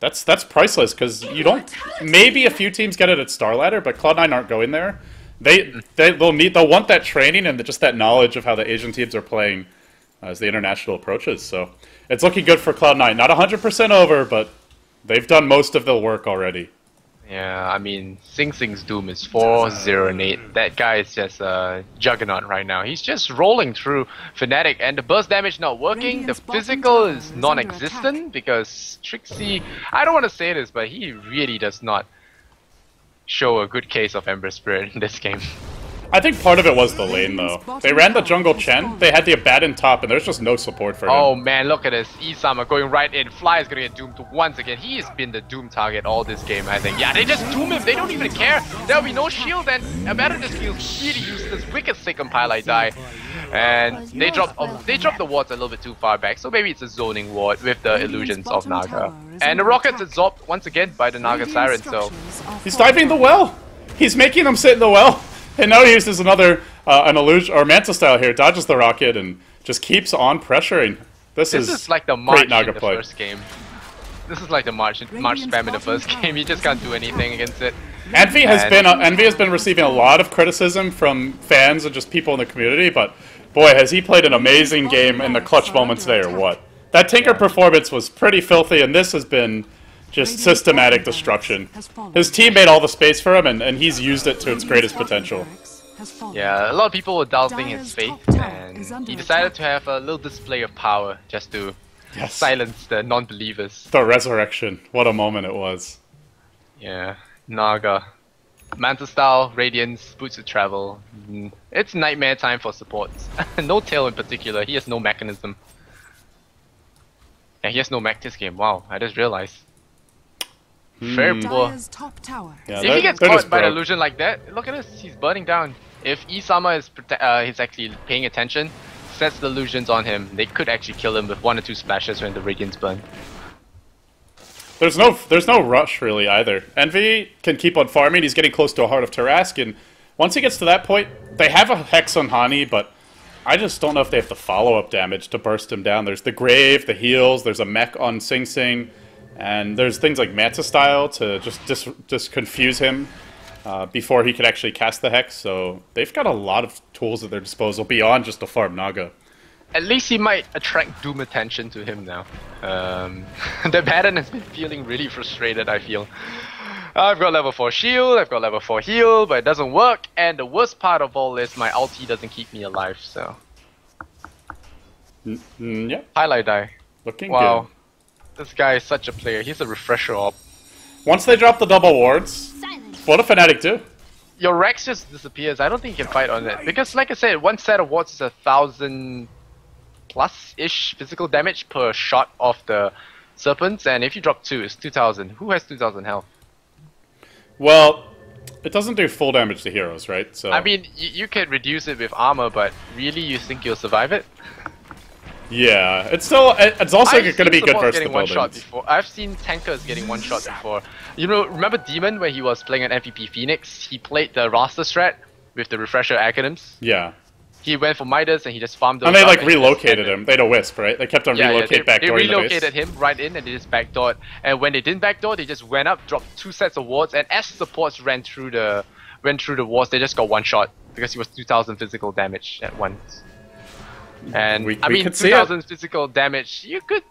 that's priceless, because you don't. Maybe a few teams get it at Star Ladder, but Cloud9 aren't going there. They'll want that training and just that knowledge of how the Asian teams are playing as the international approaches. So it's looking good for Cloud9. Not 100% over, but they've done most of the work already. Yeah, I mean, Sing Sing's Doom is 4-0-8. That guy is just a juggernaut right now. He's just rolling through Fnatic, and the burst damage not working. The physical is non-existent because Trixie, I don't want to say this, but he really does not show a good case of Ember Spirit in this game. I think part of it was the lane, though. They ran the jungle Chen, they had the Abaddon top, and there's just no support for him. Oh man, look at this. Isama going right in. Fly is gonna get doomed once again. He has been the doom target all this game, I think. Yeah, they just doom him. They don't even care. There'll be no shield, and Abaddon just feels really useless. Wicked second pile die. And they dropped the wards a little bit too far back, so maybe it's a zoning ward with the illusions of Naga. And the rockets absorbed once again by the Naga Siren, so... He's diving the well! He's making them sit in the well! And now he uses another, an illusion, or Manta style here, dodges the rocket and just keeps on pressuring. This is like the March great Naga in the play. First game. This is like the March spam in the first game. You just can't do anything against it. Envy has been receiving a lot of criticism from fans and just people in the community, but boy, has he played an amazing game in the clutch moments today, or what? That Tinker performance was pretty filthy, and this has been just systematic destruction. His team made all the space for him, and he's used it to its greatest potential. Yeah, a lot of people were doubting his faith, and he decided to have a little display of power just to silence the non-believers. The resurrection. What a moment it was. Yeah, Naga. Manta style, Radiance, Boots of Travel. It's nightmare time for supports. No Tail in particular, he has no mechanism. Yeah, he has no mech this game. Wow, I just realized. Very poor. Yeah, If he gets caught by an illusion like that, look at this, he's burning down. If Isama is he's actually paying attention, sets the illusions on him, they could actually kill him with 1 or 2 splashes when the Radiance burn. There's no rush really either. Envy can keep on farming. He's getting close to a Heart of Tarask, and once he gets to that point, they have a Hex on Hani, but I just don't know if they have the follow-up damage to burst him down. There's the Grave, the heals, there's a mech on Sing Sing, and there's things like Manta Style to just confuse him before he could actually cast the Hex. So they've got a lot of tools at their disposal beyond just the farm Naga. At least he might attract Doom attention to him now. The pattern has been feeling really frustrated, I feel. I've got level 4 shield, I've got level 4 heal, but it doesn't work, and the worst part of all is my ulti doesn't keep me alive, so... Yep. Highlight die. Looking wow. good. This guy is such a player, he's a refresher op. Once they drop the double wards, what do Fnatic do? Your Rex just disappears, I don't think you can fight on it. Because like I said, one set of wards is 1,000 plus-ish physical damage per shot of the Serpents, and if you drop 2, it's 2,000. Who has 2,000 health? Well, it doesn't do full damage to heroes, right? So I mean, you can reduce it with armor, but really, you think you'll survive it? Yeah, it's also going to be good versus the buildings. I've seen tankers getting one shot before. You know, remember Demon when he was playing an MVP Phoenix? He played the roster strat with the refresher acronyms. Yeah. He went for Midas and he just farmed those. And they like relocated him. They had a Wisp, right? They kept on backdooring They relocated him right in and they just backdoored. And when they didn't backdoor, they just went up, dropped 2 sets of wards, and as supports ran through the wards, they just got one shot because he was 2,000 physical damage at once. And I mean, 2,000 physical damage. You could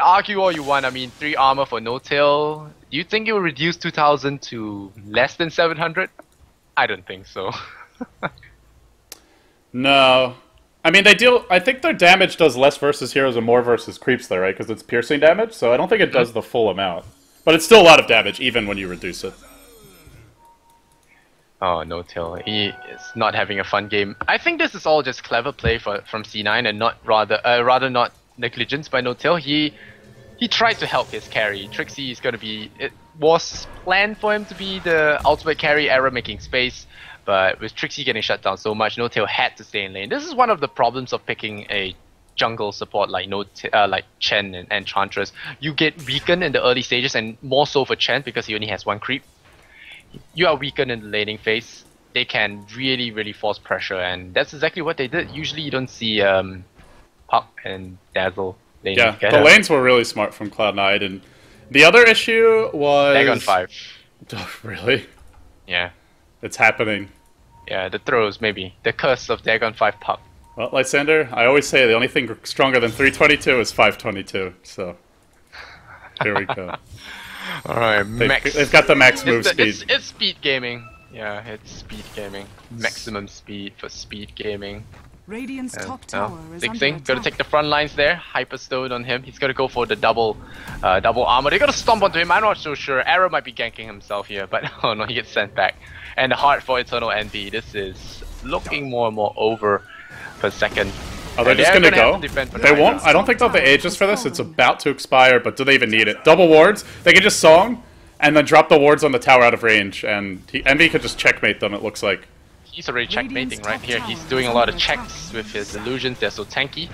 argue all you want. I mean, 3 armor for no tail. Do you think it will reduce 2,000 to less than 700? I don't think so. No. I mean, I think their damage does less versus heroes and more versus creeps, though, right? Because it's piercing damage, so I don't think it does the full amount. But it's still a lot of damage, even when you reduce it. Oh, no tail. He is not having a fun game. I think this is all just clever play from C9 and not rather not negligence by no tail. He tried to help his carry. Trixie is gonna be. It was planned for him to be the ultimate carry, error making space. But with Trixie getting shut down so much, No-Tail had to stay in lane. This is one of the problems of picking a jungle support like like Chen and Enchantress. You get weakened in the early stages, and more so for Chen because he only has 1 creep. You are weakened in the laning phase. They can really, really force pressure, and that's exactly what they did. Usually you don't see Puck and Dazzle laning together. The lanes were really smart from Cloud9, and the other issue was... Dagon 5. Oh, really? Yeah. It's happening. Yeah, the throws, maybe. The curse of Dagon 5 Puck. Well, Lysander, I always say the only thing stronger than 322 is 522, so... Here we go. Alright, they've got the max move speed. It's speed gaming. Yeah, it's speed gaming. Maximum speed for speed gaming. Radiant's top tower is Sing under Sing, attack. gotta take the front lines there. Hyperstone on him. He's gonna go for the double armor. They gotta stomp onto him. I'm not so sure. Arrow might be ganking himself here, but oh no, he gets sent back. And the heart for Eternal Envy. This is looking more and more over per second. Oh, they're just gonna go? They won't? I don't think they'll have the Aegis for this. It's about to expire, but do they even need it? Double wards. They can just song, and then drop the wards on the tower out of range, and Envy could just checkmate them, it looks like. He's already checkmating right here. He's doing a lot of checks with his illusions. They're so tanky.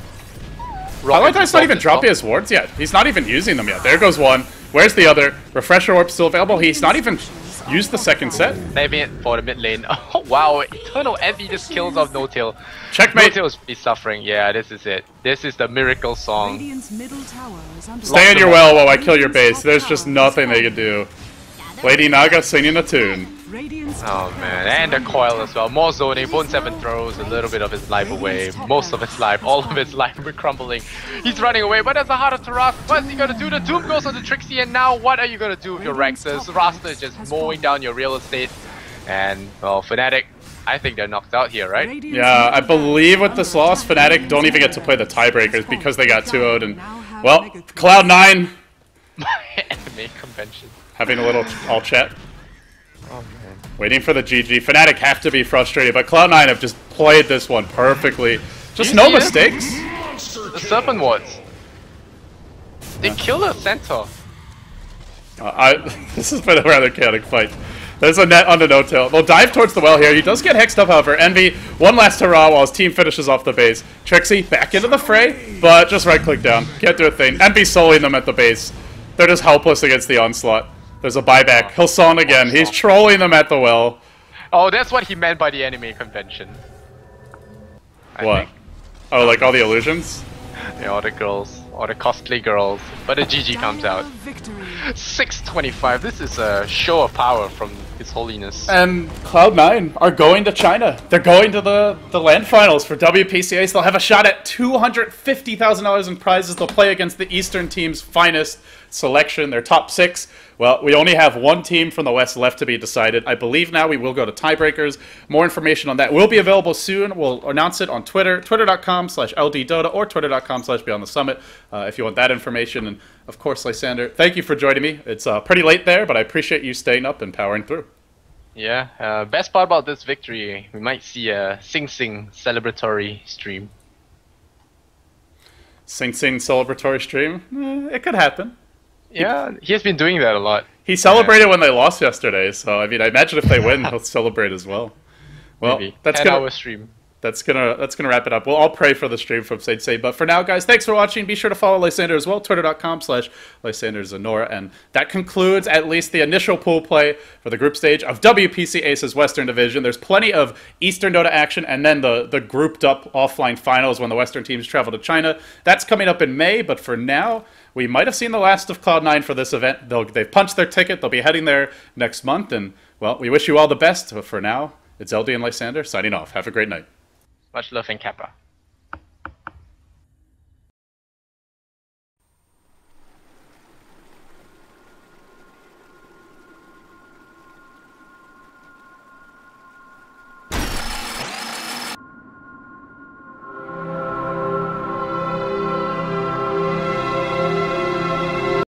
Highlight's not even dropping his wards yet. He's not even using them yet. There goes one. Where's the other? Refresher Orb still available. He's not even used the second set. Saving it for the mid lane. Oh wow, Eternal Envy just kills off No-Tail. Checkmate. No-Tail's be suffering. Yeah, this is it. This is the miracle song. Radiant's middle tower is under Stay in your well while I kill your base. There's just nothing they can do. Lady Naga singing a tune. Radiant's Oh top man, tower is and the under coil attack. as well. More zoning. Bone 7 throws a little bit of his life away. Most of his life, all of his life, we're crumbling. He's running away, but there's a heart of Taras. What's he gonna do? The Doom goes on the Trixie, and now what are you gonna do with your Rexes? Rasta is just mowing down your real estate. And, well, Fnatic, I think they're knocked out here, right? Yeah, I believe with this loss, Fnatic don't even get to play the tiebreakers because they got 2-0'd. And, well, Cloud9 Anime convention. having a little all chat. Oh man. Waiting for the GG. Fnatic have to be frustrated, but Cloud9 have just played this one perfectly. Just no mistakes. The Serpent Wards. They kill a Centaur. This has been a rather chaotic fight. There's a net on the no-tail. They'll dive towards the well here. He does get hexed up, however. Envy, one last hurrah while his team finishes off the base. Trixie back into the fray, but just right-click down. Can't do a thing. Envy soloing them at the base. They're just helpless against the onslaught. There's a buyback. He'll Son again. He's trolling them at the well. Oh, that's what he meant by the anime convention. What? Oh, like all the illusions? Yeah, all the girls, all the costly girls. But the GG comes out. Victory. 625. This is a show of power from His Holiness. And Cloud9 are going to China. They're going to the LAN finals for WPCAs. They'll have a shot at $250,000 in prizes. They'll play against the Eastern team's finest selection, their top 6. Well, we only have one team from the West left to be decided. I believe now we will go to tiebreakers. More information on that will be available soon. We'll announce it on Twitter, twitter.com/LDDota or twitter.com/BeyondTheSummit if you want that information. And of course, Lysander, thank you for joining me. It's pretty late there, but I appreciate you staying up and powering through. Yeah, best part about this victory, we might see a Sing Sing celebratory stream. Sing Sing celebratory stream? It could happen. Yeah, he has been doing that a lot. He celebrated when they lost yesterday, so I mean, I imagine if they win, he'll celebrate as well. Well, Maybe. that's 10-hour stream. That's gonna wrap it up. We'll all pray for the stream from Sage Say. But for now, guys, thanks for watching. Be sure to follow Lysander as well, twitter.com/LysanderZanora. And that concludes at least the initial pool play for the group stage of WPC Aces Western Division. There's plenty of Eastern Dota action, and then the grouped up offline finals when the Western teams travel to China. That's coming up in May, but for now, we might have seen the last of Cloud9 for this event. They've punched their ticket. They'll be heading there next month. And, well, we wish you all the best. But for now, it's LD and Lysander signing off. Have a great night. Much love and Kappa.